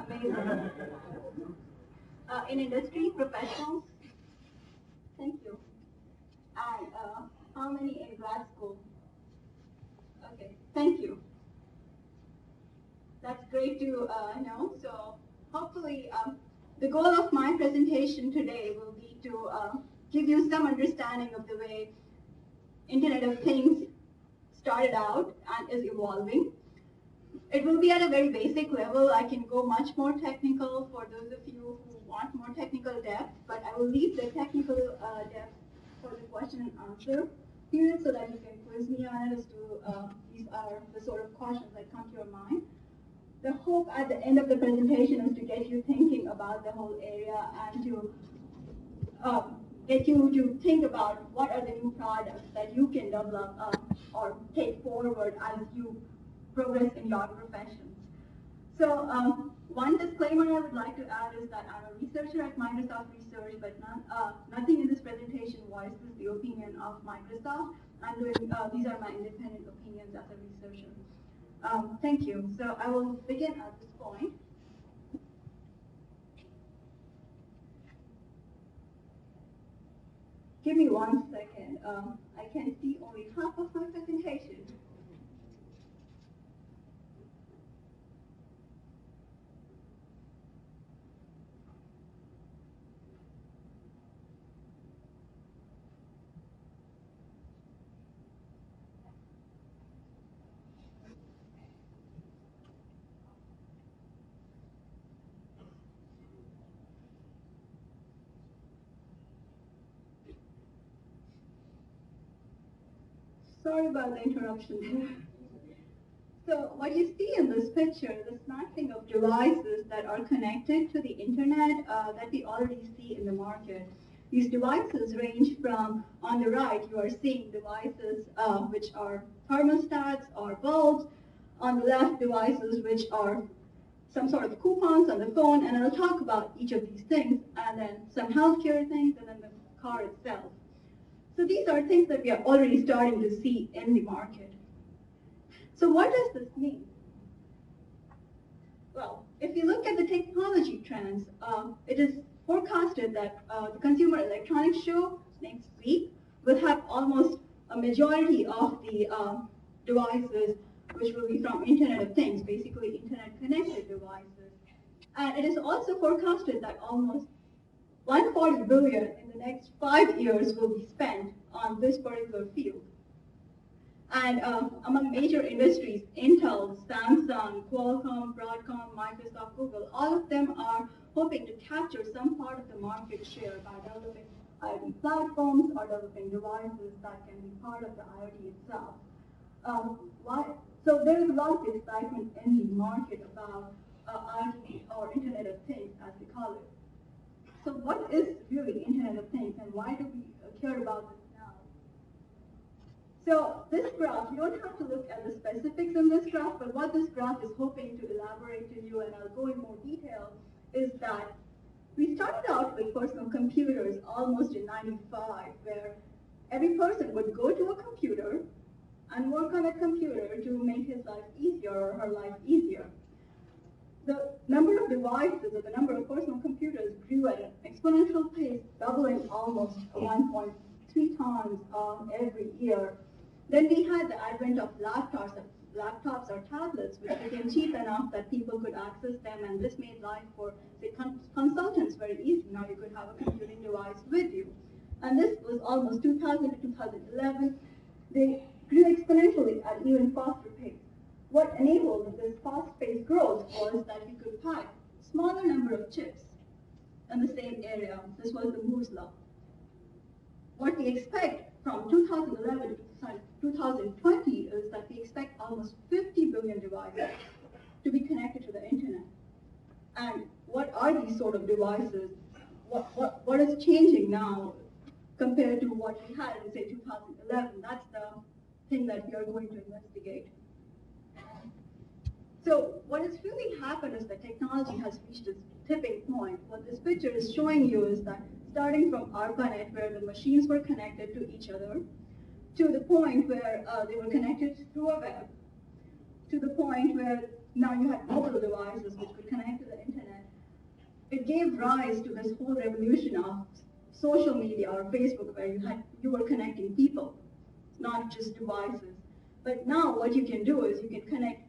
Amazing. In industry, professionals, thank you. And how many in grad school? Okay, thank you. That's great to know. So hopefully the goal of my presentation today will be to give you some understanding of the way Internet of Things started out and is evolving. It will be at a very basic level. I can go much more technical for those of you who want more technical depth, but I will leave the technical depth for the question and answer period so that you can quiz me on it as to these are the sort of questions that come to your mind. The hope at the end of the presentation is to get you thinking about the whole area and to get you to think about what are the new products that you can develop or take forward as you progress in your professions. So one disclaimer I would like to add is that I'm a researcher at Microsoft Research, but nothing in this presentation voices the opinion of Microsoft. These are my independent opinions as a researcher. Thank you. So I will begin at this point. Give me 1 second. I can see only half of my presentation. Sorry about the interruption. So what you see in this picture, the smattering of devices that are connected to the internet that we already see in the market. These devices range from, on the right, you are seeing devices which are thermostats or bulbs. On the left, devices which are some sort of coupons on the phone, and I'll talk about each of these things, and then some healthcare things, and then the car itself. So these are things that we are already starting to see in the market. So what does this mean? Well, if you look at the technology trends, it is forecasted that the Consumer Electronics Show next week will have almost a majority of the devices which will be from Internet of Things, basically Internet-connected devices. And it is also forecasted that almost 140 billion in the next 5 years will be spent on this particular field. And among major industries, Intel, Samsung, Qualcomm, Broadcom, Microsoft, Google, all of them are hoping to capture some part of the market share by developing IoT platforms or developing devices that can be part of the IoT itself. So there is a lot of excitement in the market about IoT or Internet of Things, as we call it. So what is really Internet of Things, and why do we care about this now? So this graph, you don't have to look at the specifics in this graph, but what this graph is hoping to elaborate to you, and I'll go in more detail, is that we started out with personal computers almost in '95, where every person would go to a computer and work on a computer to make his life easier or her life easier. The number of devices or the number of personal computers grew at an exponential pace, doubling almost 1.3 times every year. Then we had the advent of laptops or tablets, which became cheap enough that people could access them, and this made life for, say, consultants very easy. Now you could have a computing device with you. And this was almost 2000 to 2011. They grew exponentially at even faster pace. What enabled this fast-paced growth was that we could pack smaller number of chips in the same area. This was the Moore's law. What we expect from 2011 to 2020 is that we expect almost 50 billion devices to be connected to the internet. And what are these sort of devices? What is changing now compared to what we had in, say, 2011? That's the thing that we are going to investigate. So what has really happened is that technology has reached its tipping point. What this picture is showing you is that starting from ARPANET, where the machines were connected to each other, to the point where they were connected through a web, to the point where now you had mobile devices which could connect to the internet. It gave rise to this whole revolution of social media or Facebook where you were connecting people, not just devices. But now what you can do is you can connect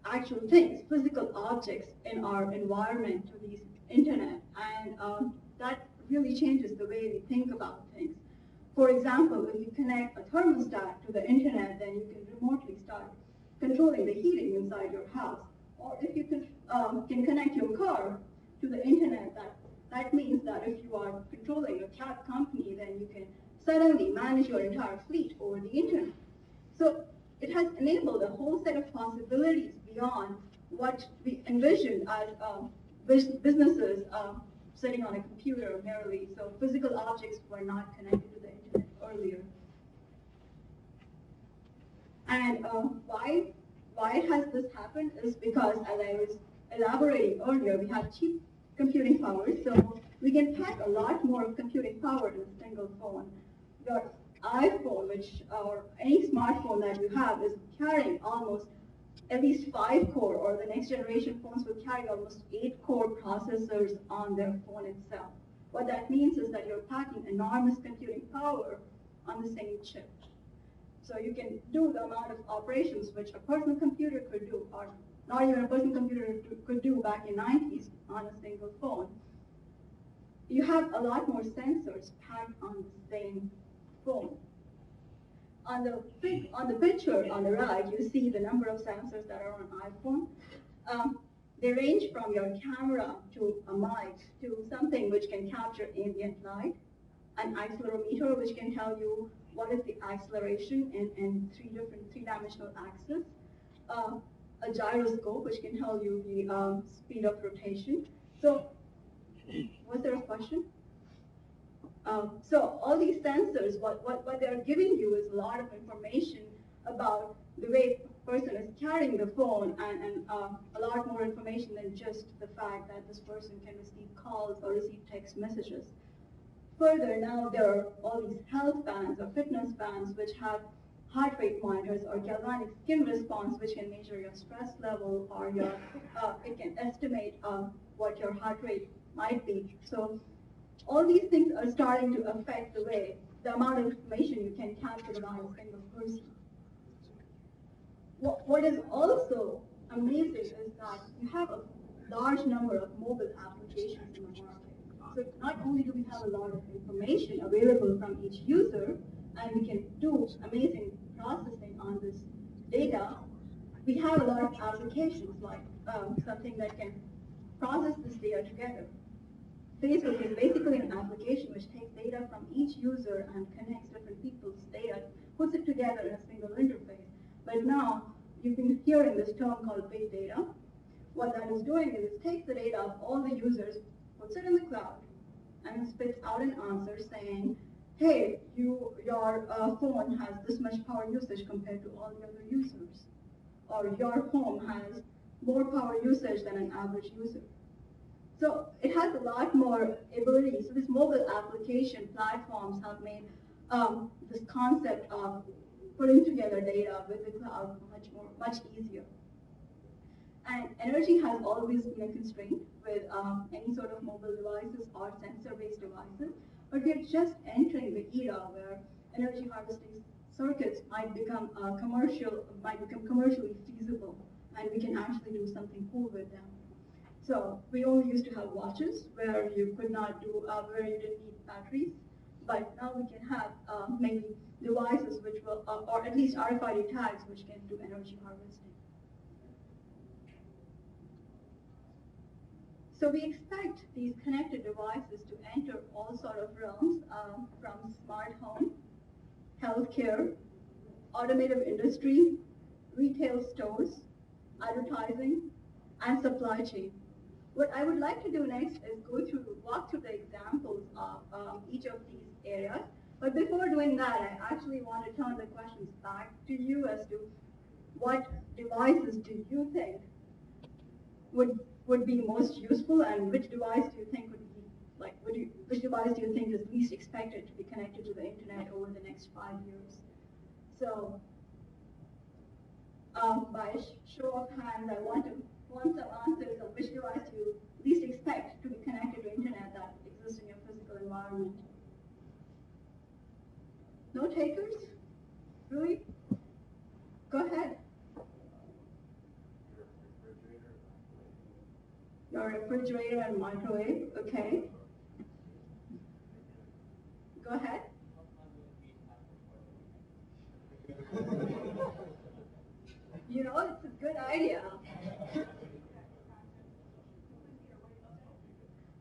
actual things, physical objects in our environment to these internet, and that really changes the way we think about things. For example, if you connect a thermostat to the internet, then you can remotely start controlling the heating inside your house. Or if you can connect your car to the internet, that means that if you are controlling a cab company, then you can suddenly manage your entire fleet over the internet. So it has enabled a whole set of possibilities beyond what we envisioned as businesses sitting on a computer merely. So physical objects were not connected to the internet earlier. And why has this happened is because, as I was elaborating earlier, we have cheap computing power, so we can pack a lot more computing power in a single phone. Your iPhone, or any smartphone that you have, is carrying almost at least 5 core, or the next generation phones will carry almost 8 core processors on their phone itself. What that means is that you're packing enormous computing power on the same chip. So you can do the amount of operations which a personal computer could do, or not even a personal computer could do back in the 90s on a single phone. You have a lot more sensors packed on the same phone. On the picture on the right, you see the number of sensors that are on iPhone. They range from your camera to a mic to something which can capture ambient light, an accelerometer which can tell you what is the acceleration in three-dimensional axis, a gyroscope which can tell you the speed of rotation. So, was there a question? So all these sensors, what they're giving you is a lot of information about the way a person is carrying the phone, and a lot more information than just the fact that this person can receive calls or receive text messages. Further, now there are all these health bands or fitness bands which have heart rate monitors or galvanic skin response, which can measure your stress level, or it can estimate what your heart rate might be. So all these things are starting to affect the amount of information you can capture about a single person. What is also amazing is that you have a large number of mobile applications in the market. So not only do we have a lot of information available from each user, and we can do amazing processing on this data, we have a lot of applications like something that can process this data together. Facebook is basically an application which takes data from each user and connects different people's data, puts it together in a single interface. But now, you've been hearing this term called big data. What that is doing is it takes the data of all the users, puts it in the cloud, and spits out an answer saying, hey, your phone has this much power usage compared to all the other users. Or your home has more power usage than an average user. So it has a lot more ability. So these mobile application platforms have made this concept of putting together data with the cloud much easier. And energy has always been a constraint with any sort of mobile devices or sensor-based devices, but we're just entering the era where energy harvesting circuits might become commercially feasible, and we can actually do something cool with them. So we only used to have watches where you could not do, where you didn't need batteries, but now we can have maybe devices which will, or at least RFID tags which can do energy harvesting. So we expect these connected devices to enter all sort of realms, from smart home, healthcare, automotive industry, retail stores, advertising, and supply chain. What I would like to do next is walk through the examples of each of these areas. But before doing that, I actually want to turn the questions back to you as to what devices do you think would be most useful, and which device do you think which device do you think is least expected to be connected to the internet over the next 5 years? So By show of hands, I want some answers of which device you least expect to be connected to internet that exists in your physical environment. No takers? Really? Go ahead. Your refrigerator and microwave, okay. Go ahead. You know, it's a good idea.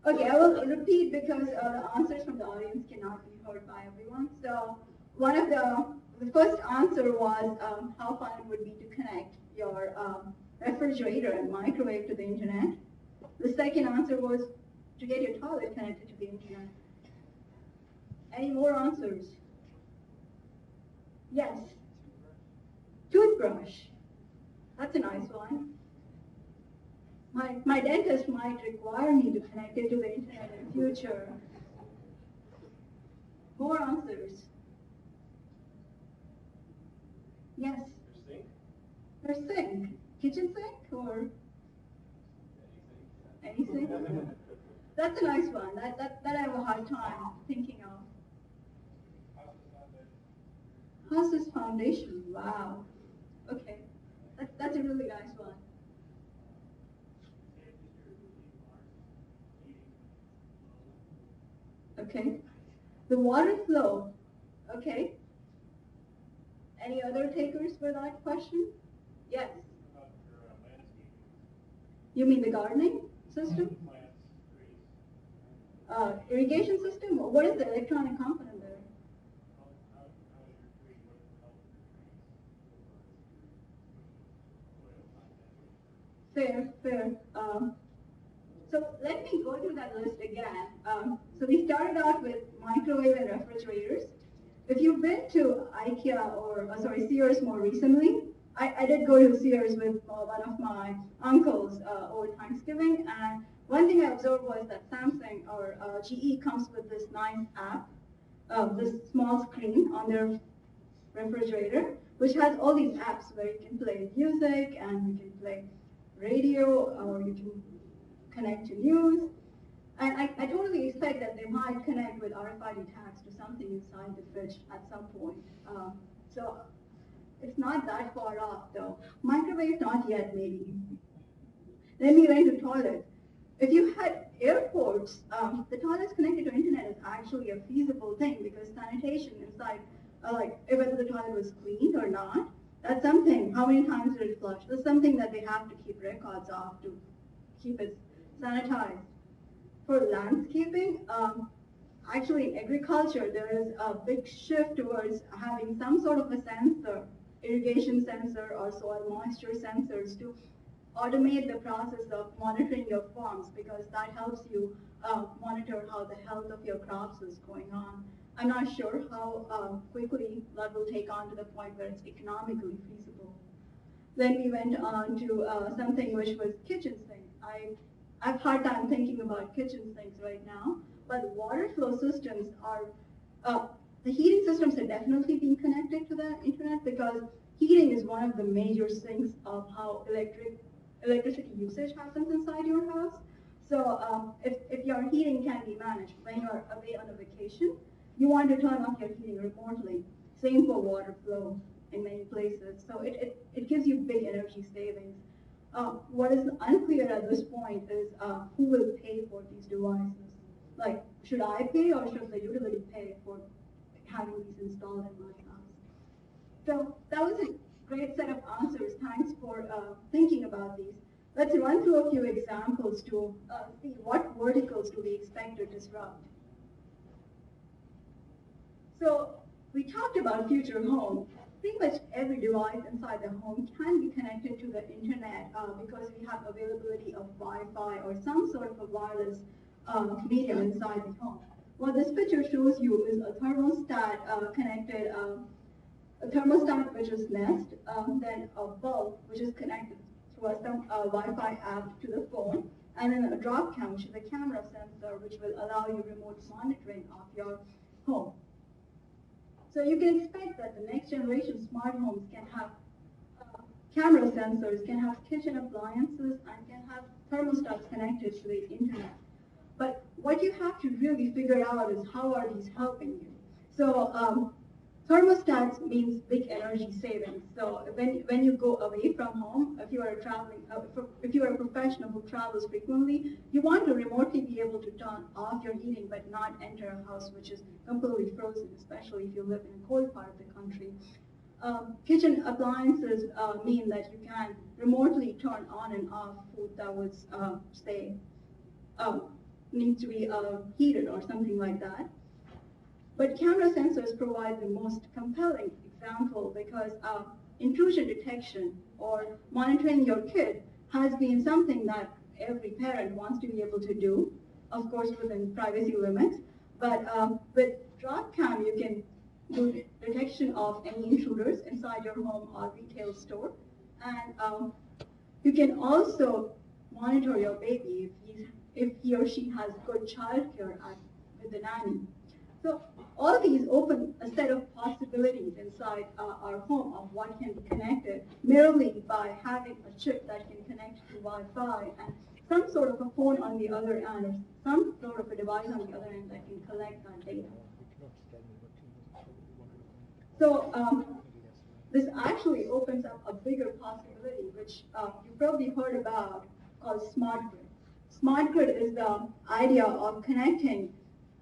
Okay, I will repeat because the answers from the audience cannot be heard by everyone. So one of the first answer was how fun it would be to connect your refrigerator and microwave to the internet. The second answer was to get your toilet connected to the internet. Any more answers? Yes. Toothbrush. That's a nice one. My dentist might require me to connect it to the internet in the future. More answers. Yes. Your sink. Kitchen sink or anything? That's a nice one. That I have a hard time thinking of. House's foundation. Wow. Okay. That's a really nice one. Okay. The water flow. Okay. Any other takers for that question? Yes. You mean the gardening system? Irrigation system? What is the electronic component there? Fair, fair. So let me go through that list again. So we started out with microwave and refrigerators. If you've been to IKEA or, Sears more recently, I did go to Sears with one of my uncles over Thanksgiving, and one thing I observed was that Samsung or GE comes with this nice app, this small screen on their refrigerator, which has all these apps where you can play music and you can play radio or you can connect to news. And I totally expect that they might connect with RFID tags to something inside the fridge at some point. So it's not that far off though. Microwave, not yet maybe. Then we went to toilet. If you had airports, the toilets connected to internet is actually a feasible thing because sanitation inside, like whether the toilet was cleaned or not, that's something. How many times did it flush? That's something that they have to keep records of to keep it sanitized. For landscaping, actually in agriculture, there is a big shift towards having some sort of a sensor, irrigation sensor or soil moisture sensors to automate the process of monitoring your farms because that helps you monitor how the health of your crops is going on. I'm not sure how quickly that will take on to the point where it's economically feasible. Then we went on to something which was kitchen sink. I've hard time thinking about kitchen sinks right now, but water flow systems are, the heating systems are definitely being connected to the internet because heating is one of the major sinks of how electricity usage happens inside your house. So if your heating can be managed when you're away on a vacation, you want to turn off your heating remotely. Same for water flow in many places. So it gives you big energy savings. What is unclear at this point is who will pay for these devices. Like, should I pay or should the utility pay for having these installed in my house? So that was a great set of answers. Thanks for thinking about these. Let's run through a few examples to see what verticals do we expect to disrupt. So we talked about future home. Pretty much every device inside the home can be connected to the internet because we have availability of Wi-Fi or some sort of a wireless medium inside the home. What this picture shows you is a thermostat connected, a thermostat which is Nest, then a bulb which is connected through a Wi-Fi app to the phone, and then a drop cam, which is a camera sensor which will allow you remote monitoring of your home. So you can expect that the next generation smart homes can have camera sensors, can have kitchen appliances, and can have thermostats connected to the internet. But what you have to really figure out is how are these helping you? So thermostats means big energy savings. So when you go away from home, if you are if you are a professional who travels frequently, you want to remotely be able to turn off your heating but not enter a house which is completely frozen, especially if you live in a cold part of the country. Kitchen appliances mean that you can remotely turn on and off food that was, say, um, needs to be heated or something like that. But camera sensors provide the most compelling example because intrusion detection or monitoring your kid has been something that every parent wants to be able to do, of course within privacy limits. But with DropCam, you can do detection of any intruders inside your home or retail store. And you can also monitor your baby if he or she has good childcare with the nanny. So all of these open a set of possibilities inside our home of what can be connected merely by having a chip that can connect to Wi-Fi and some sort of a phone on the other end or some sort of a device on the other end that can collect that data. So this actually opens up a bigger possibility, which you probably heard about, called smart grid. Smart grid is the idea of connecting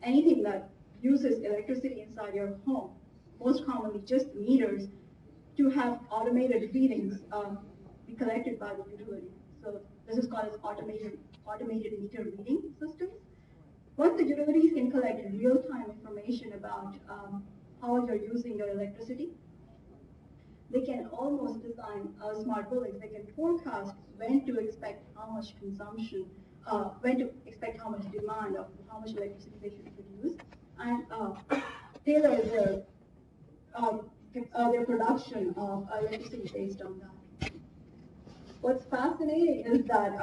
anything that uses electricity inside your home, most commonly just meters, to have automated readings be collected by the utility. So this is called as automated meter reading systems. Once the utilities can collect real-time information about how you're using your electricity, they can almost design smart buildings. They can forecast when to expect how much consumption, when to expect how much demand of how much electricity they should produce, and tailor their production of electricity based on that. What's fascinating is that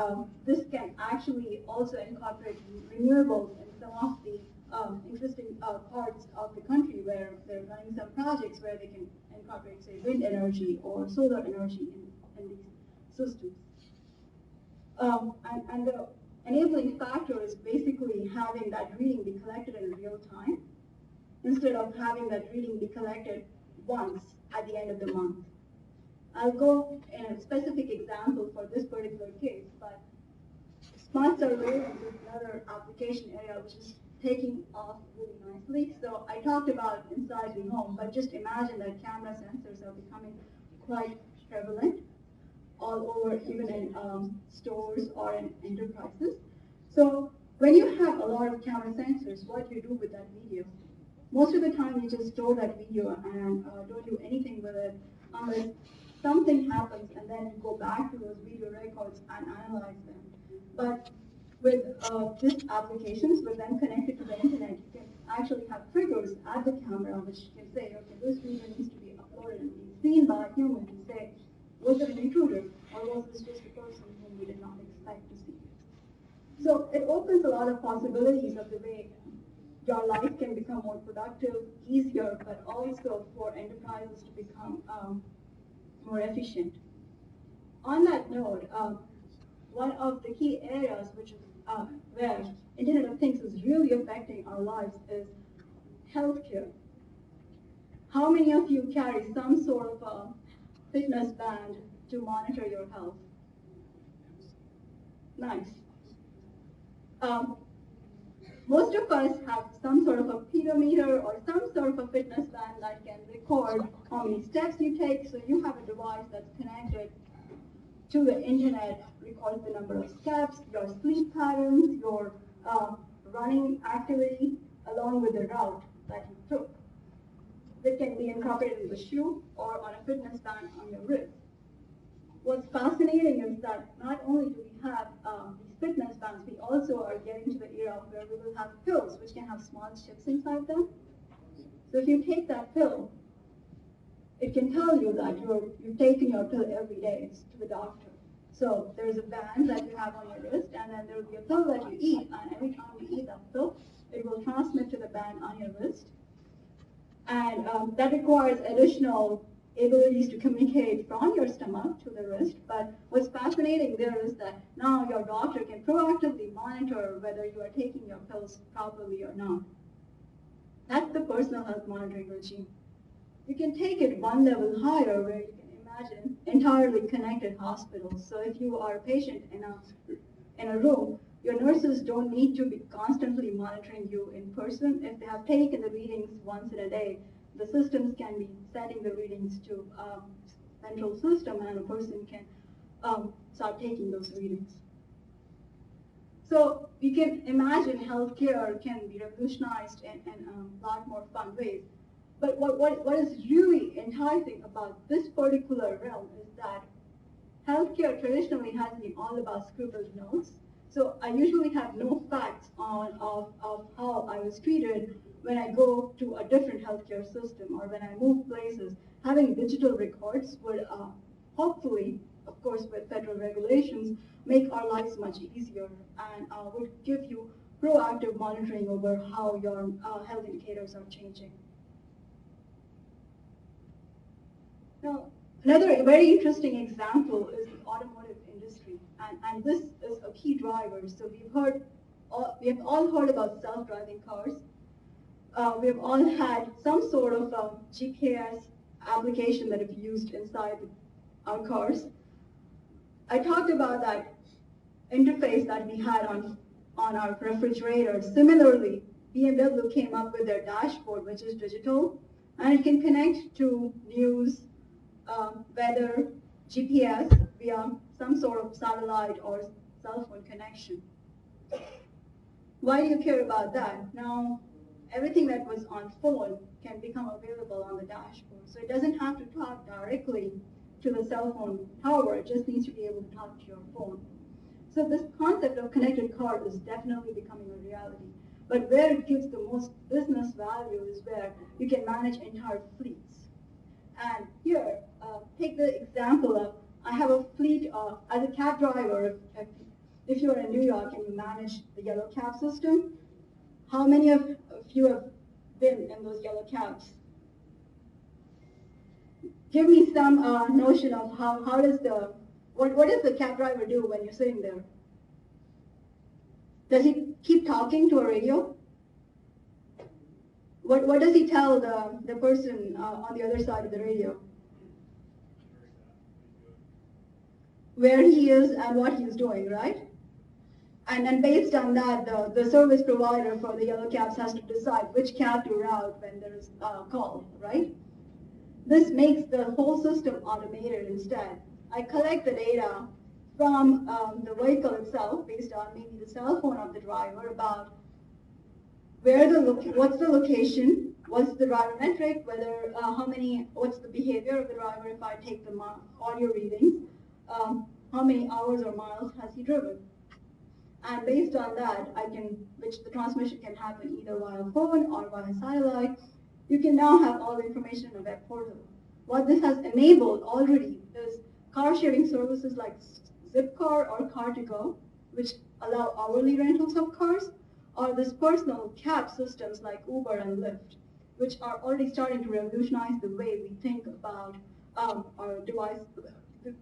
this can actually also incorporate renewables in some of the interesting parts of the country where they're running some projects where they can incorporate, say, wind energy or solar energy in these systems. And the enabling factor is basically having that reading be collected in real time instead of having that reading be collected once at the end of the month. I'll go in a specific example for this particular case, but smart surveillance is another application area which is taking off really nicely. So I talked about inside the home, but just imagine that camera sensors are becoming quite prevalent all over, even in stores or in enterprises. So when you have a lot of camera sensors, what do you do with that video? Most of the time you just store that video and don't do anything with it unless something happens and then you go back to those video records and analyze them. But with these applications, with them connected to the internet, you can actually have triggers at the camera which can say, okay, this video needs to be uploaded and be seen by a human to say, was it an intruder or was this just a person whom we did not expect to see? So it opens a lot of possibilities of the way your life can become more productive, easier, but also for enterprises to become more efficient. On that note, one of the key areas which is where Internet of Things is really affecting our lives is healthcare. How many of you carry some sort of a fitness band to monitor your health? Nice. Most of us have some sort of a pedometer or some sort of a fitness band that can record how many steps you take. So you have a device that's connected to the internet, records the number of steps, your sleep patterns, your running activity, along with the route that you took. That can be incorporated in the shoe or on a fitness band on your wrist. What's fascinating is that not only do we have these fitness bands, we also are getting to the era where we will have pills which can have small chips inside them. So if you take that pill, it can tell you that you've taken your pill every day to the doctor. So there's a band that you have on your wrist, and then there will be a pill that you eat, and every time you eat that pill, it will transmit to the band on your wrist. And that requires additional abilities to communicate from your stomach to the wrist. But what's fascinating there is that now your doctor can proactively monitor whether you are taking your pills properly or not. That's the personal health monitoring regime. You can take it one level higher where you can imagine entirely connected hospitals. So if you are a patient in a room, your nurses don't need to be constantly monitoring you in person. If they have taken the readings once in a day, the systems can be sending the readings to central system, and a person can start taking those readings. So you can imagine healthcare can be revolutionized in a lot more fun ways. But what is really enticing about this particular realm is that healthcare traditionally has been all about scribbled notes. So I usually have no facts of how I was treated when I go to a different healthcare system or when I move places. Having digital records would hopefully, of course with federal regulations, make our lives much easier and would give you proactive monitoring over how your health indicators are changing. Now, another very interesting example is the automotive industry, and this is a key driver. So we have all heard about self-driving cars. We have all had some sort of GPS application that is used inside our cars. I talked about that interface that we had on our refrigerator. Similarly, BMW came up with their dashboard, which is digital, and it can connect to news, weather, GPS via some sort of satellite or cell phone connection. Why do you care about that? Now, everything that was on phone can become available on the dashboard. So it doesn't have to talk directly to the cell phone tower. It just needs to be able to talk to your phone. So this concept of connected car is definitely becoming a reality. But where it gives the most business value is where you can manage entire fleets. And here, take the example of, I have a fleet of, as a cab driver, if you're in New York and you manage the yellow cab system, how many of you have been in those yellow cabs? Give me some notion of how does what does the cab driver do when you're sitting there? Does he keep talking to a radio? What does he tell the person on the other side of the radio? Where he is and what he's doing, right? And then based on that, the service provider for the yellow cabs has to decide which cab to route when there is a call, right? This makes the whole system automated instead. I collect the data from the vehicle itself based on maybe the cell phone of the driver about what's the location, what's the driver metric, what's the behavior of the driver if I take the audio readings, how many hours or miles has he driven. And based on that, which the transmission can happen either via phone or via satellite, you can now have all the information in a web portal. What this has enabled already is car sharing services like Zipcar or Car2Go, which allow hourly rentals of cars, or this personal cab systems like Uber and Lyft, which are already starting to revolutionize the way we think about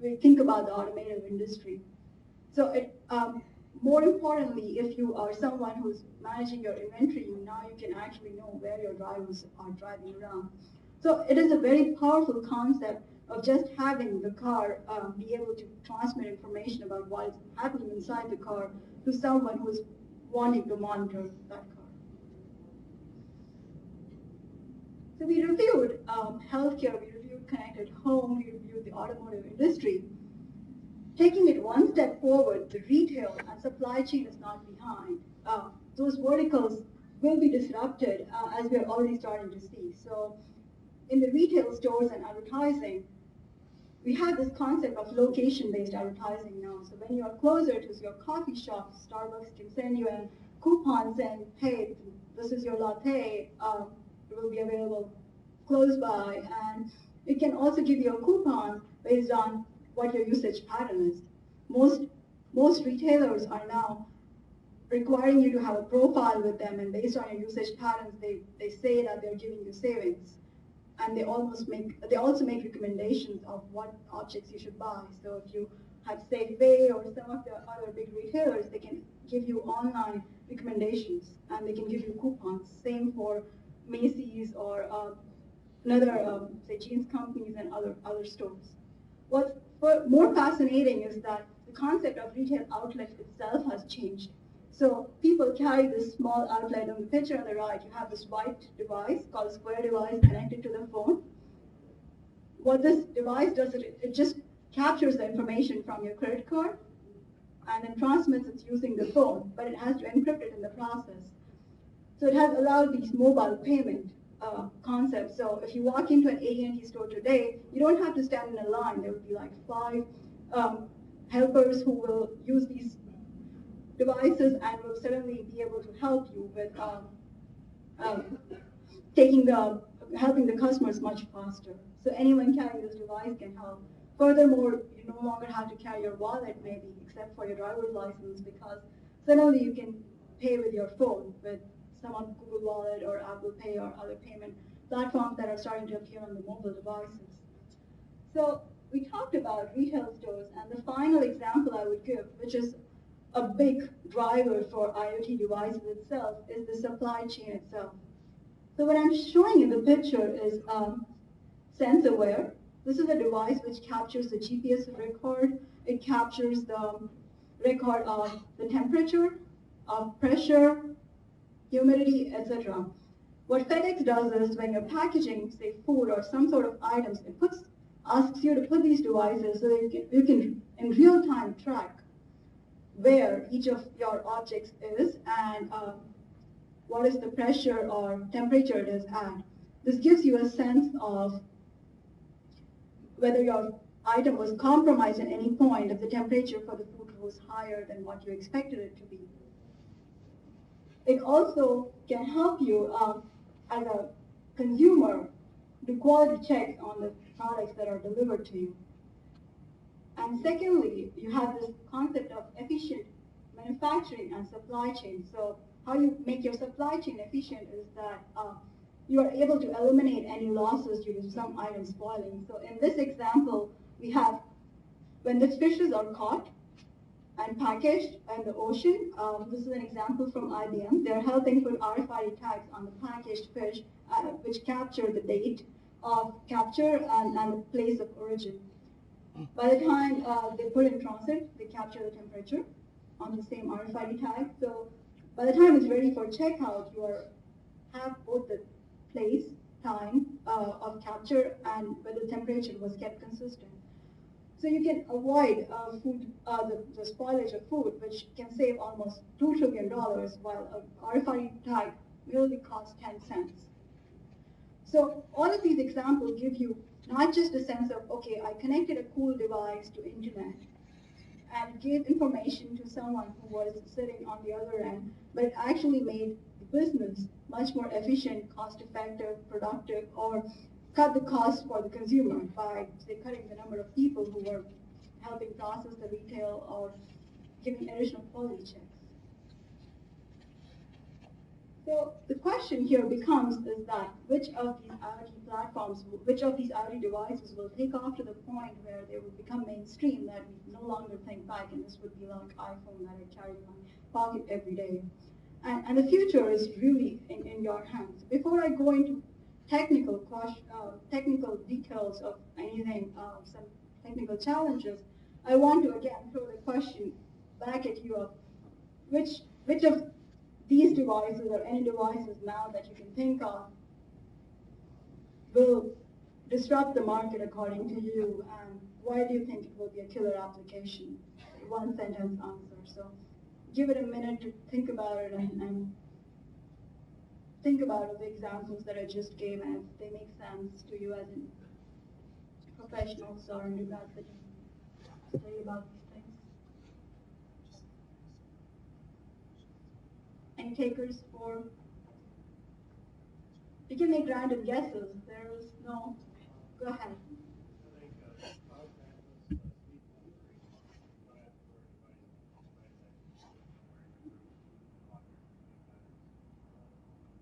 we think about the automotive industry. So more importantly, if you are someone who's managing your inventory, now you can actually know where your drivers are driving around. So it is a very powerful concept of just having the car be able to transmit information about what is happening inside the car to someone who's wanting to monitor that car. So we reviewed healthcare, we reviewed connected home, we reviewed the automotive industry. Taking it one step forward, the retail and supply chain is not behind. Those verticals will be disrupted as we're already starting to see. So in the retail stores and advertising, we have this concept of location-based advertising now. So when you are closer to your coffee shop, Starbucks can send you a coupon saying, hey, this is your latte, it will be available close by. And it can also give you a coupon based on what your usage pattern is. Most retailers are now requiring you to have a profile with them, and based on your usage patterns, they say that they're giving you savings. and they also make recommendations of what objects you should buy. So if you have Safeway or some of the other big retailers, they can give you online recommendations and they can give you coupons. Same for Macy's or another, say, jeans companies and other stores. What's more fascinating is that the concept of retail outlet itself has changed. So people carry this small outlet on the picture on the right. You have this white device called Square device connected to the phone. What this device does, it just captures the information from your credit card and then transmits it using the phone, but it has to encrypt it in the process. So it has allowed these mobile payment concepts. So if you walk into an AT&T store today, you don't have to stand in a line. There would be like 5 helpers who will use these devices and will suddenly be able to help you with helping the customers much faster. So anyone carrying this device can help. Furthermore, you no longer have to carry your wallet maybe, except for your driver's license, because suddenly you can pay with your phone with some on Google Wallet or Apple Pay or other payment platforms that are starting to appear on the mobile devices. So we talked about retail stores, and the final example I would give, which is a big driver for IoT devices itself, is the supply chain itself. So what I'm showing in the picture is SenseAware. This is a device which captures the GPS record. It captures the record of the temperature, of pressure, humidity, etc. What FedEx does is when you're packaging, say, food or some sort of items, it asks you to put these devices so that you can in real time track where each of your objects is and what is the pressure or temperature it is at. This gives you a sense of whether your item was compromised at any point if the temperature for the food was higher than what you expected it to be. It also can help you as a consumer do quality checks on the products that are delivered to you. And secondly, you have this concept of efficient manufacturing and supply chain. So how you make your supply chain efficient is that you are able to eliminate any losses due to some items spoiling. So in this example, we have when the fishes are caught and packaged in the ocean, this is an example from IBM. They're helping put RFID tags on the packaged fish, which capture the date of capture and the place of origin. By the time they put in transit, they capture the temperature on the same RFID tag. So by the time it's ready for checkout, you have both the place, time of capture, and whether the temperature was kept consistent. So you can avoid the spoilage of food, which can save almost $2 trillion, while a RFID tag merely costs 10 cents. So all of these examples give you not just a sense of, okay, I connected a cool device to internet and gave information to someone who was sitting on the other end, but it actually made the business much more efficient, cost-effective, productive, or cut the cost for the consumer by, say, cutting the number of people who were helping process the retail or giving additional quality checks. So the question here becomes is that which of these IoT platforms, which of these IoT devices will take off to the point where they will become mainstream that we no longer think back, and this would be like iPhone that I carry in my pocket every day. And the future is really in your hands. Before I go into technical details of anything, some technical challenges, I want to again throw the question back at you of which of these devices or any devices now that you can think of will disrupt the market according to you, and why do you think it will be a killer application? One sentence answer. So give it a minute to think about it and think about the examples that I just gave and if they make sense to you as in professionals or undergrads that you study about these things. Any takers for? You can make random guesses. There is no. Go ahead.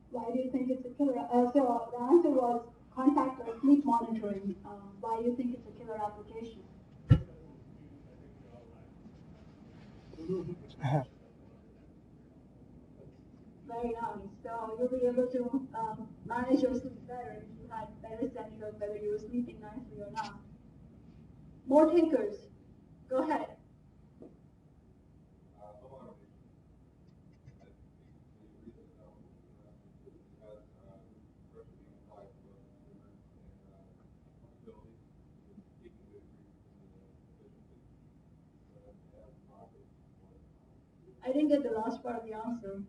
Why do you think it's a killer? So the answer was contactless sleep monitoring. Why do you think it's a killer application? Very nice. So you'll be able to manage your sleep better if you had better sense of whether you were sleeping nicely or not. More takers. Go ahead. I didn't get the last part of the answer.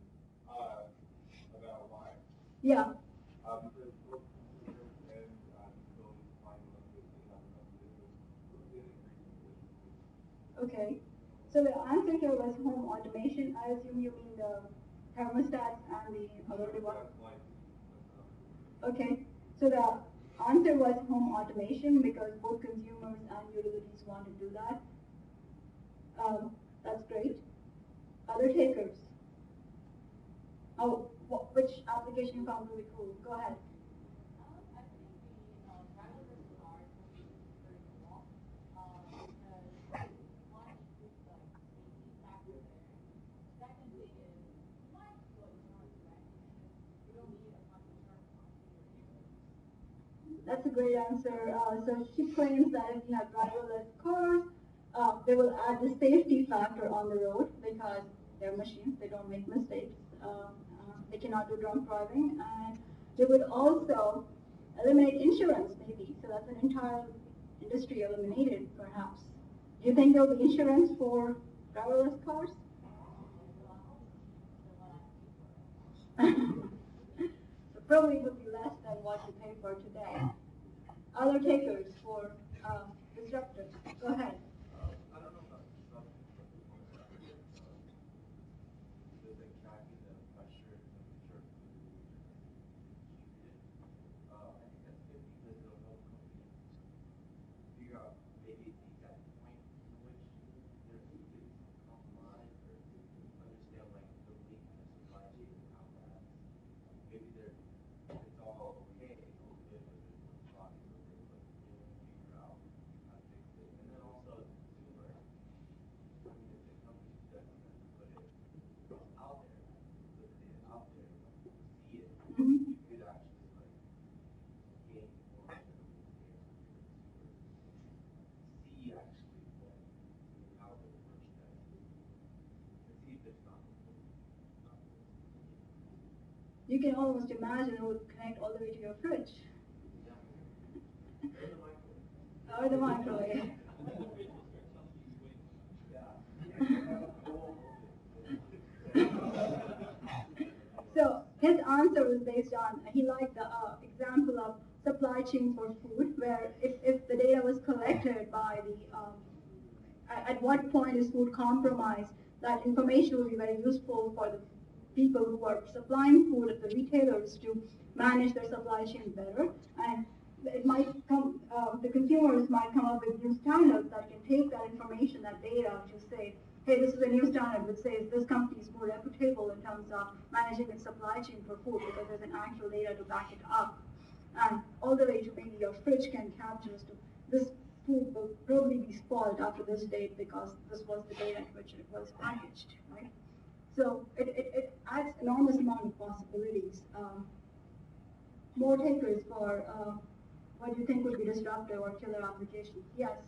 Yeah. Okay. So the answer here was home automation. I assume you mean the thermostats and the other device. Okay. So the answer was home automation because both consumers and utilities want to do that. That's great. Other takers? Oh, which application you found really cool? Go ahead. That's a great answer. So she claims that if you have driverless cars, they will add the safety factor on the road because they're machines, they don't make mistakes. They cannot do drunk driving, and they would also eliminate insurance, maybe. So that's an entire industry eliminated, perhaps. Do you think there will be insurance for driverless cars? So probably would be less than what you pay for today. Other takers for disruptors. Go ahead. Mhm. You can almost imagine it would connect all the way to your fridge. Or the microwave. So his answer was based on, he liked the example of supply chain for food, where if the data was collected by the, at what point is food compromised, that information will be very useful for the people who are supplying food at the retailers to manage their supply chain better. And it might come, the consumers might come up with new standards that can take that information, that data, to say, hey, this is a new standard which says this company is more reputable in terms of managing its supply chain for food because there's an actual data to back it up. And all the way to maybe your fridge can capture as to this food will probably be spoiled after this date because this was the date at which it was packaged, right? So it adds enormous amount of possibilities. More takers for what do you think would be disruptive or killer applications? Yes.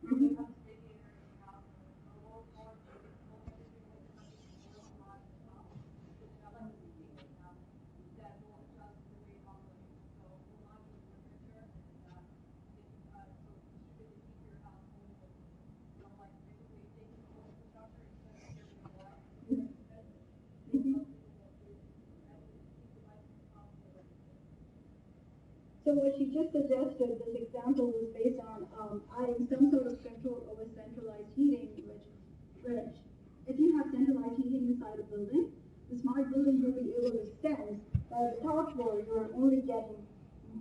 Mhm. Mhm. So what she just suggested, this example was based on adding some sort of control over centralized heating, which if you have centralized heating inside a building, the smart building will be able to sense that at the top floor you're only getting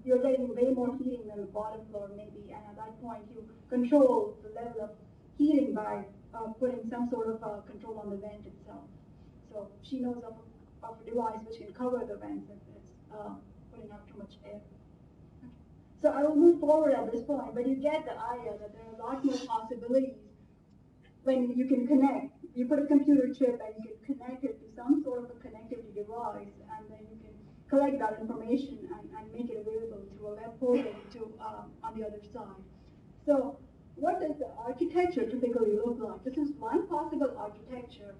you're getting way more heating than the bottom floor maybe, and at that point you control the level of heating by putting some sort of control on the vent itself. So she knows of a device which can cover the vents if it's putting out too much air. So I will move forward at this point, but you get the idea that there are a lot more possibilities when you can connect. You put a computer chip and you can connect it to some sort of a connectivity device, and then you can collect that information and make it available through a web portal to on the other side. So what does the architecture typically look like? This is one possible architecture.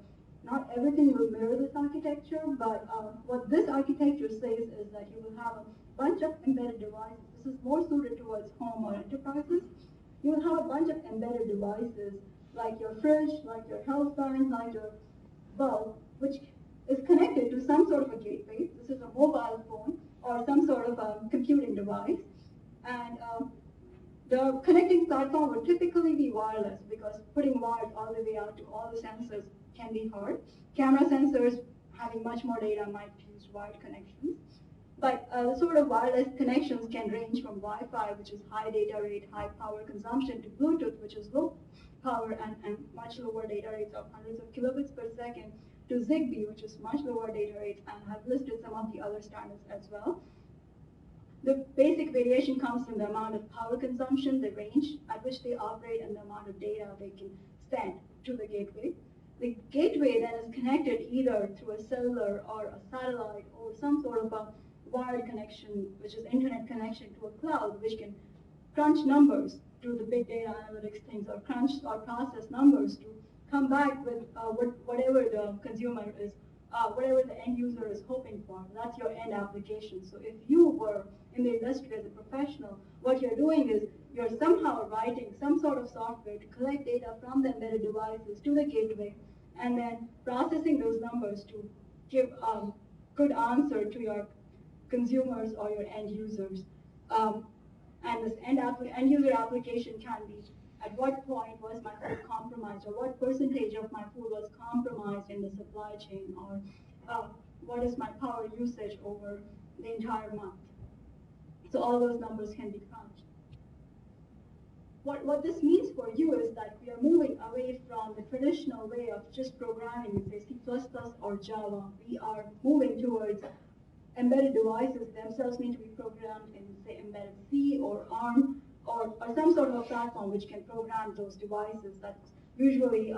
Not everything will mirror this architecture, but what this architecture says is that you will have a bunch of embedded devices. This is more suited towards home or enterprises. You will have a bunch of embedded devices like your fridge, like your health band, like your bulb, which is connected to some sort of a gateway. This is a mobile phone or some sort of a computing device. And the connecting platform would typically be wireless because putting wires all the way out to all the sensors can be hard. Camera sensors having much more data might use wired connections. But the sort of wireless connections can range from Wi-Fi, which is high data rate, high power consumption, to Bluetooth, which is low power and much lower data rates of hundreds of kilobits per second, to Zigbee, which is much lower data rates, and have listed some of the other standards as well. The basic variation comes from the amount of power consumption, the range at which they operate, and the amount of data they can send to the gateway. The gateway then is connected either through a cellular or a satellite or some sort of a wired connection, which is internet connection to a cloud, which can crunch numbers to the big data analytics things, or crunch or process numbers to come back with whatever the consumer is, whatever the end user is hoping for. That's your end application. So if you were in the industry as a professional, what you're doing is you're somehow writing some sort of software to collect data from the embedded devices to the gateway, and then processing those numbers to give a good answer to your consumers or your end users. And this end user application can be at what point was my food compromised, or what percentage of my food was compromised in the supply chain, or what is my power usage over the entire month. So all those numbers can be crunched. What this means for you is that we are moving away from the traditional way of just programming in, say, C++ or Java. We are moving towards embedded devices themselves need to be programmed in, say, embedded C or ARM, or some sort of a platform which can program those devices. That's usually,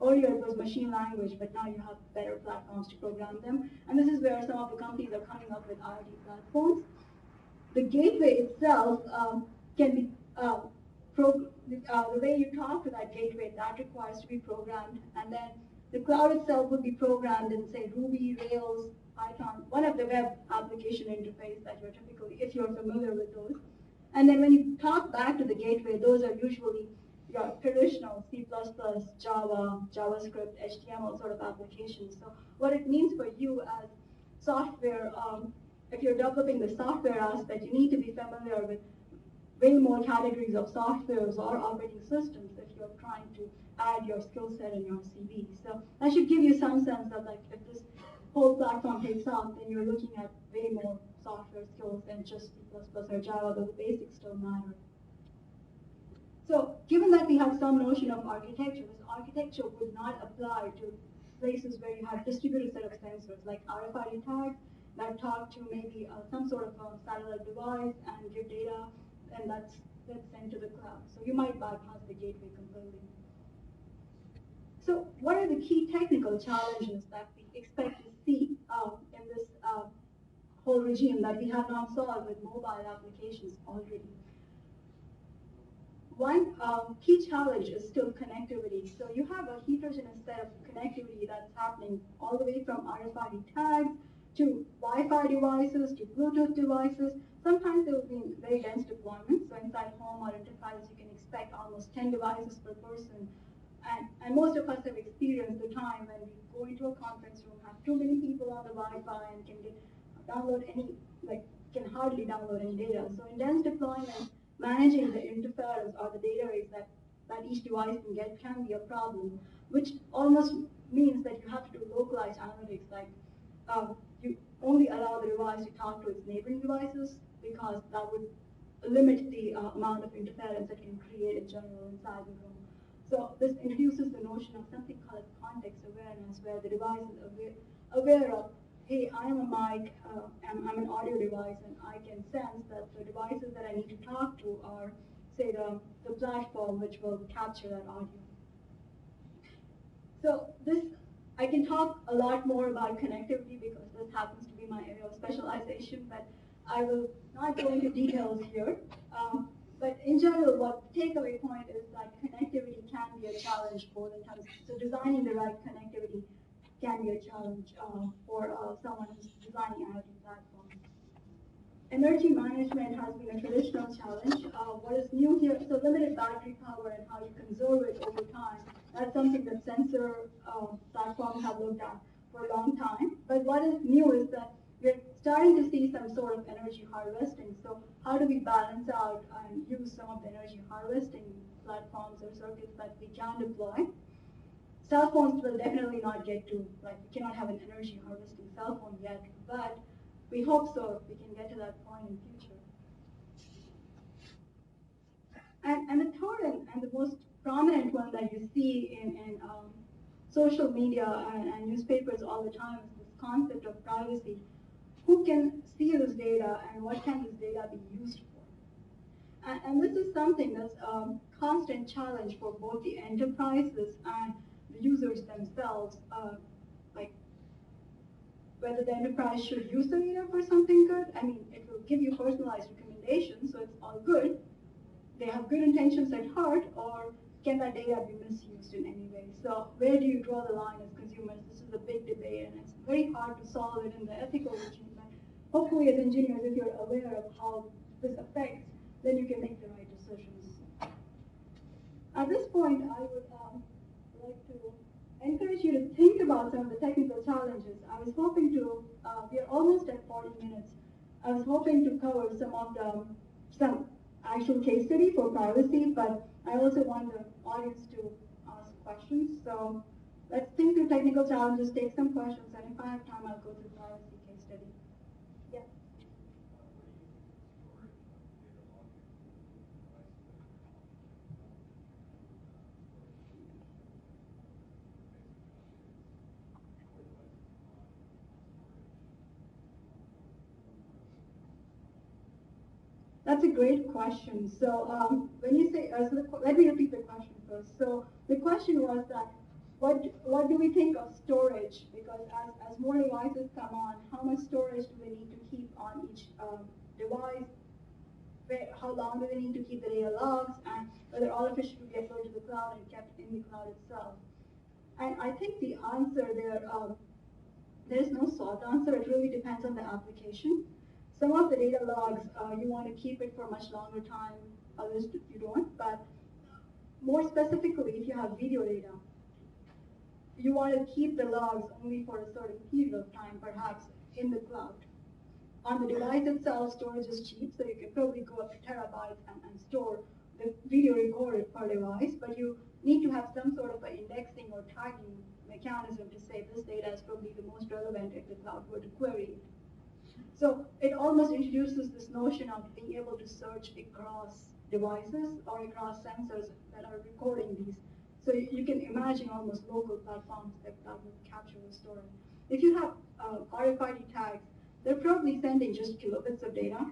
earlier it was machine language, but now you have better platforms to program them. And this is where some of the companies are coming up with IoT platforms. The gateway itself can be, the way you talk to that gateway, that requires to be programmed. And then the cloud itself would be programmed in, say, Ruby, Rails, Python, one of the web application interface that you're typically, if you're familiar with those. And then when you talk back to the gateway, those are usually your traditional C++, Java, JavaScript, HTML sort of applications. So what it means for you as software, if you're developing the software aspect, you need to be familiar with way more categories of softwares or operating systems if you're trying to add your skill set in your CV. So that should give you some sense of, like, if this whole platform takes off, then you're looking at way more software skills than just C++ or Java, but the basics still matter. So given that we have some notion of architecture, this architecture would not apply to places where you have distributed set of sensors, like RFID tags that talk to maybe some sort of a satellite device and give data, and that's sent to the cloud. So you might bypass the gateway completely. So what are the key technical challenges that we expect to see in this whole regime that we have now solved with mobile applications already? One key challenge is still connectivity. So you have a heterogeneous set of connectivity that's happening all the way from RFID tags to Wi-Fi devices to Bluetooth devices. Sometimes there will be very dense deployments. So inside home or enterprise, you can expect almost 10 devices per person. And most of us have experienced the time when we go into a conference room, have too many people on the Wi-Fi, and can can hardly download any data. So in dense deployments, managing the interference or the data rates that each device can get can be a problem, which almost means that you have to do localized analytics. Like you only allow the device to talk to its neighboring devices because that would limit the amount of interference that can create in general inside the room. So this introduces the notion of something called context awareness, where the device is aware of, hey, I'm a mic, I'm an audio device, and I can sense that the devices that I need to talk to are, say, the platform which will capture that audio. So this, I can talk a lot more about connectivity because this happens to be my area of specialization, but I will not go into details here. But in general, what the takeaway point is that connectivity can be a challenge both in terms, so designing the right connectivity can be a challenge for someone who's designing IoT platforms. Energy management has been a traditional challenge. What is new here, so limited battery power and how you conserve it over time. That's something that sensor platforms have looked at for a long time. But what is new is that we're starting to see some sort of energy harvesting. So how do we balance out and use some of the energy harvesting platforms or circuits that we can deploy? Cell phones will definitely not get to, like, we cannot have an energy harvesting cell phone yet, but we hope so, we can get to that point in future. And the third and the most prominent one that you see in social media and newspapers all the time is this concept of privacy. Who can see this data and what can this data be used for? And this is something that's a constant challenge for both the enterprises and the users themselves, like whether the enterprise should use the data for something good. I mean, it will give you personalized recommendations, so it's all good. They have good intentions at heart, or can that data be misused in any way? So where do you draw the line as consumers? This is a big debate, and it's very hard to solve it in the ethical regime. But hopefully, as engineers, if you're aware of how this affects, then you can make the right decisions. At this point, I would like to encourage you to think about some of the technical challenges. I was hoping to, we are almost at 40 minutes. I was hoping to cover some actual case study for privacy, but I also want the audience to ask questions. So let's think through technical challenges, take some questions, and if I have time, I'll go through privacy case study. Yeah. That's a great question. So when you say, let me repeat the question first. So the question was that, what do we think of storage? Because as more devices come on, how much storage do they need to keep on each device? How long do they need to keep the data logs? And whether all of it should be uploaded to the cloud and kept in the cloud itself? And I think the answer there's no solved answer. It really depends on the application. Some of the data logs, you want to keep it for a much longer time, others you don't. But more specifically, if you have video data, you want to keep the logs only for a certain period of time, perhaps in the cloud. On the device itself, storage is cheap, so you can probably go up to terabytes and store the video recorded per device, but you need to have some sort of an indexing or tagging mechanism to say this data is probably the most relevant if the cloud were to query it. So it almost introduces this notion of being able to search across devices or across sensors that are recording these. So you can imagine almost local platforms that will capture the story. If you have RFID tags, they're probably sending just kilobits of data.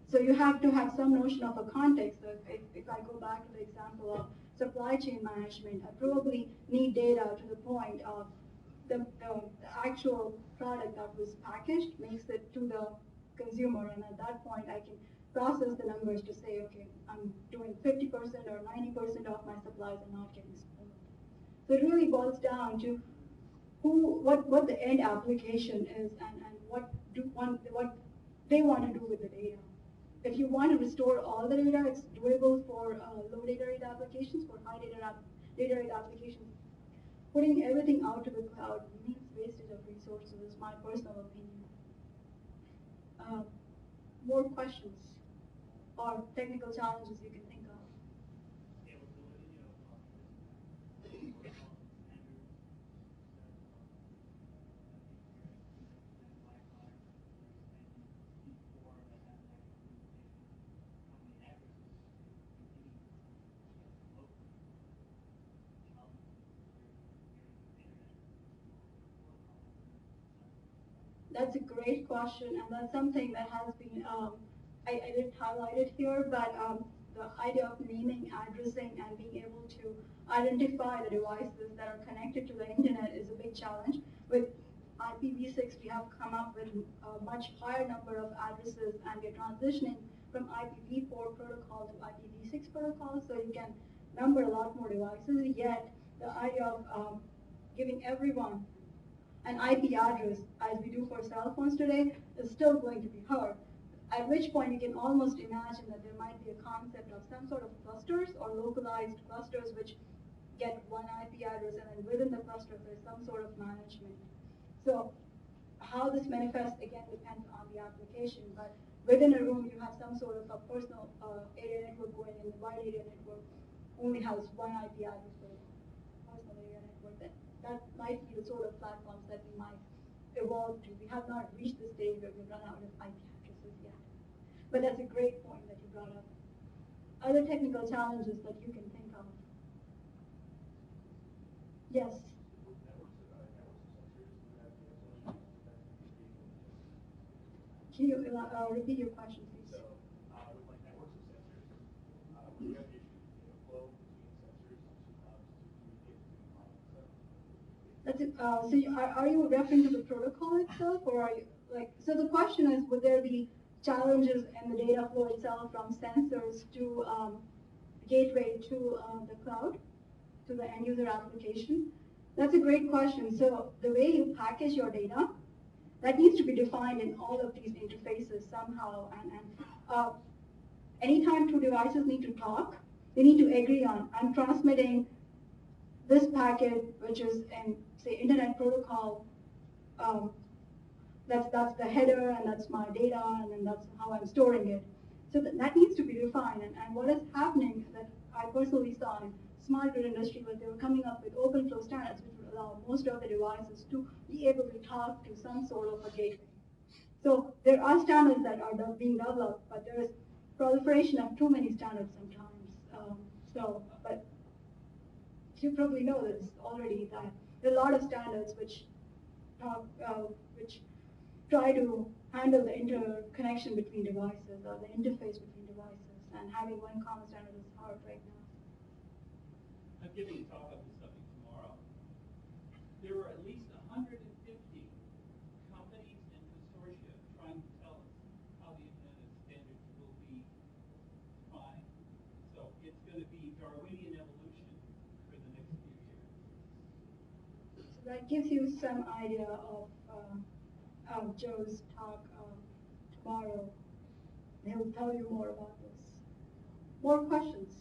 So you have to have some notion of a context. So if I go back to the example of supply chain management, I probably need data to the point of the actual product that was packaged makes it to the consumer, and at that point I can process the numbers to say, okay, I'm doing 50% or 90% of my supplies are not getting spoiled. So it really boils down to what the end application is and what they want to do with the data. If you want to restore all the data, it's doable for low data rate applications. For high data rate applications, putting everything out to the cloud means wastage of resources, is my personal opinion. More questions or technical challenges you can think of? That's a great question, and that's something that has been, I didn't highlight it here, but the idea of naming, addressing, and being able to identify the devices that are connected to the internet is a big challenge. With IPv6, we have come up with a much higher number of addresses, and we're transitioning from IPv4 protocol to IPv6 protocol, so you can number a lot more devices, yet the idea of giving everyone an IP address, as we do for cell phones today, is still going to be hard. At which point you can almost imagine that there might be a concept of some sort of clusters or localized clusters which get one IP address, and then within the cluster there's some sort of management. So how this manifests again depends on the application, but within a room you have some sort of a personal area network going in. The wide area network only has one IP address for personal area network. That might be the sort of platforms that we might evolve to. We have not reached the stage where we've run out of IP addresses yet. But that's a great point that you brought up. Other technical challenges that you can think of? Yes. Can you repeat your question, please? So, with like networks of sensors, we have issues in the flow between sensors to communicate between products. So are you referring to the protocol itself, or are you like? So the question is, would there be challenges in the data flow itself from sensors to gateway to the cloud, to the end user application? That's a great question. So the way you package your data, that needs to be defined in all of these interfaces somehow. And anytime two devices need to talk, they need to agree on, I'm transmitting this packet, which is in, say, Internet Protocol. That's the header, and that's my data, and then that's how I'm storing it. So that needs to be defined. And what is happening that I personally saw in smart grid industry was they were coming up with open flow standards, which would allow most of the devices to be able to talk to some sort of a gateway. So there are standards that are being developed, but there is proliferation of too many standards sometimes. But you probably know this already, that there are a lot of standards which try to handle the interconnection between devices or the interface between devices, and having one common standard is hard right now. I'm giving a talk on this subject tomorrow. There were at least 150 companies and consortia trying to tell us how the Internet standards will be defined. So it's going to be Darwinian evolution for the next few years. So that gives you some idea of Joe's talk tomorrow. He'll tell you more about this. More questions?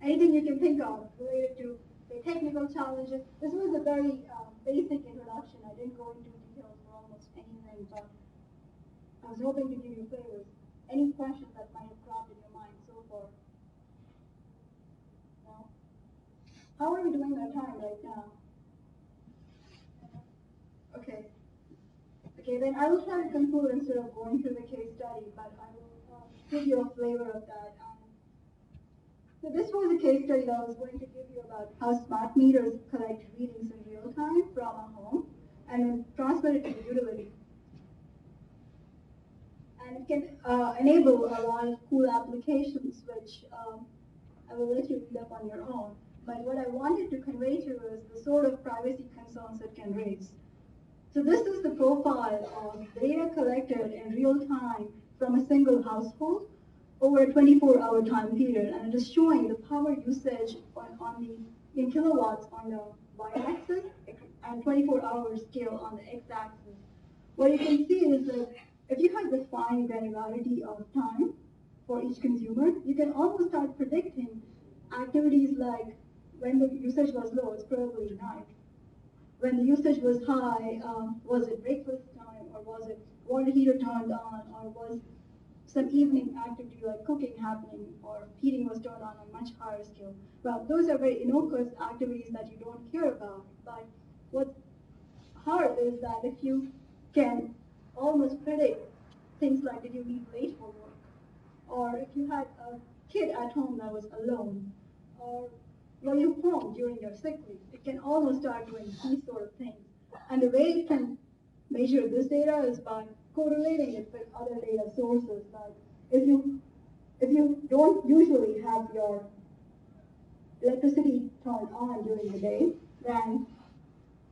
Anything you can think of related to the technical challenges? This was a very basic introduction. I didn't go into details for almost anything, but I was hoping to give you flavors. Any questions that might have cropped in your mind so far? No? How are we doing our time right now? Okay. Okay, then I will try to conclude instead of going through the case study, but I will give you a flavor of that. So this was a case study that I was going to give you about how smart meters collect readings in real time from a home and then transfer it to the utility. And it can enable a lot of cool applications, which I will let you read up on your own. But what I wanted to convey to you is the sort of privacy concerns it can raise. So this is the profile of data collected in real time from a single household over a 24-hour time period, and it is showing the power usage in kilowatts on the y-axis and 24-hour scale on the x-axis. What you can see is that if you have the fine granularity of time for each consumer, you can almost start predicting activities like when the usage was low, it's probably night. When the usage was high, was it breakfast time, or was it water heater turned on, or was some evening activity like cooking happening, or heating was turned on a much higher scale. Well, those are very innocuous activities that you don't care about. But what's hard is that if you can almost predict things like, did you leave late for work? Or if you had a kid at home that was alone, or were you home during your sick leave? It can almost start doing these sort of things. And the way it can measure this data is by correlating it with other data sources. Like if you don't usually have your electricity turned on during the day, then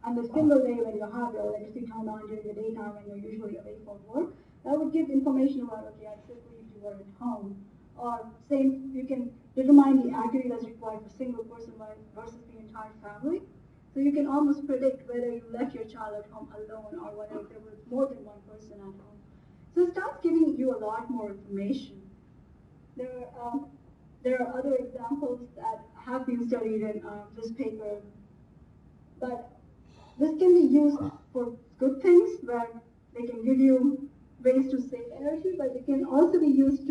on the single day when you have your electricity turned on during the daytime when you're usually away from work, that would give information about, okay, I sick leave, you were at home. Or same, you can determine the activity that's required for a single person versus the entire family. So you can almost predict whether you left your child at home alone or whether there was more than one person at home. So it starts giving you a lot more information. There are other examples that have been studied in this paper, but this can be used for good things where they can give you ways to save energy, but it can also be used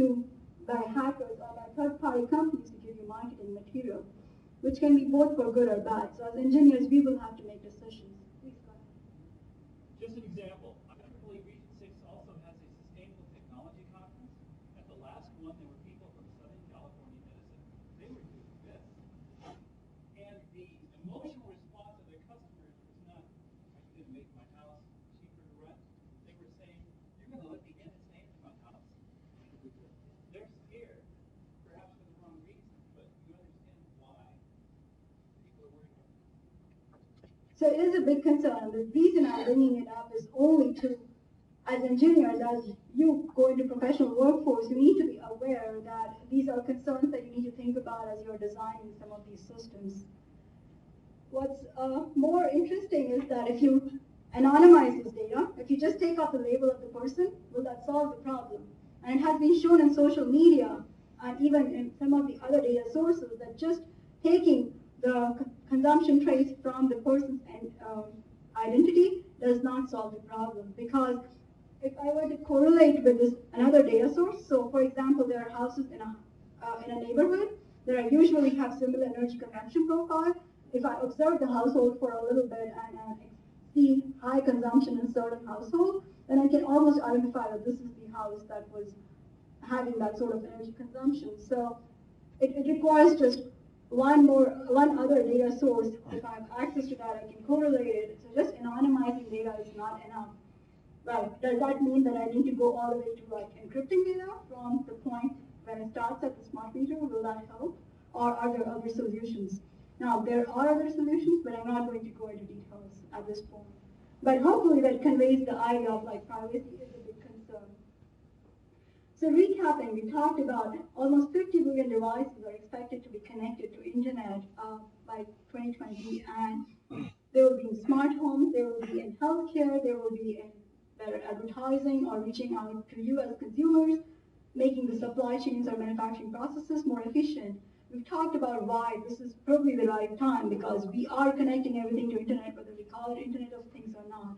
by hackers or by third-party companies to give you marketing material, which can be both for good or bad. So as engineers, we will have to make decisions. Please go ahead. Just an example, I believe Region 6 also has a sustainable technology conference. At the last one, there were people from Southern California Edison. They were doing this. And the emotional response of their customers was not, are you going to make my house cheaper to rent? They were saying, you're going to let the NSA into my house. They're scared, perhaps for the wrong reason, but you understand why people are worried about it. So it is a big concern. The reason I'm bringing it up is only to, as engineers, as you go into professional workforce, you need to be aware that these are concerns that you need to think about as you're designing some of these systems. What's more interesting is that if you anonymize this data, if you just take off the label of the person, will that solve the problem? And it has been shown in social media and even in some of the other data sources that just taking the consumption trace from the person's identity does not solve the problem. Because if I were to correlate with this another data source, so for example, there are houses in a neighborhood that are usually have similar energy consumption profile. If I observe the household for a little bit and see high consumption in certain household, then I can almost identify that this is the house that was having that sort of energy consumption. So it requires just one other data source. If I have access to that, I can correlate it. So just anonymizing data is not enough. Right. Does that mean that I need to go all the way to like encrypting data from the point when it starts at the smart meter? Will that help? Or are there other solutions? Now, there are other solutions, but I'm not going to go into details at this point. But hopefully that conveys the idea of like privacy is a big concern. So recapping, we talked about almost 50 billion devices are expected to be connected to internet by 2020, and there will be in smart homes, there will be in healthcare, there will be in better advertising or reaching out to you as consumers, making the supply chains or manufacturing processes more efficient. We've talked about why this is probably the right time because we are connecting everything to internet, whether we call it Internet of Things or not.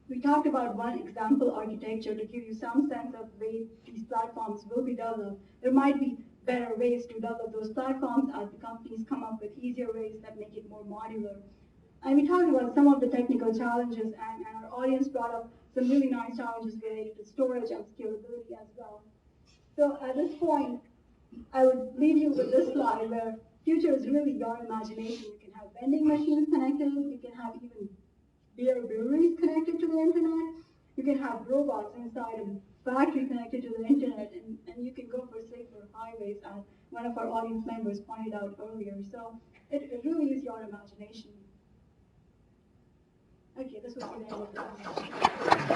We talked about one example architecture to give you some sense of the way these platforms will be developed. There might be better ways to develop those platforms as the companies come up with easier ways that make it more modular. And we talked about some of the technical challenges, and our audience brought up some really nice challenges related to storage and scalability as well. So at this point, I would leave you with this slide where future is really your imagination. You can have vending machines connected, you can have even beer breweries connected to the internet, you can have robots inside a factory connected to the internet, and you can go for safer highways, as one of our audience members pointed out earlier. So it really is your imagination. Okay, this was the end of the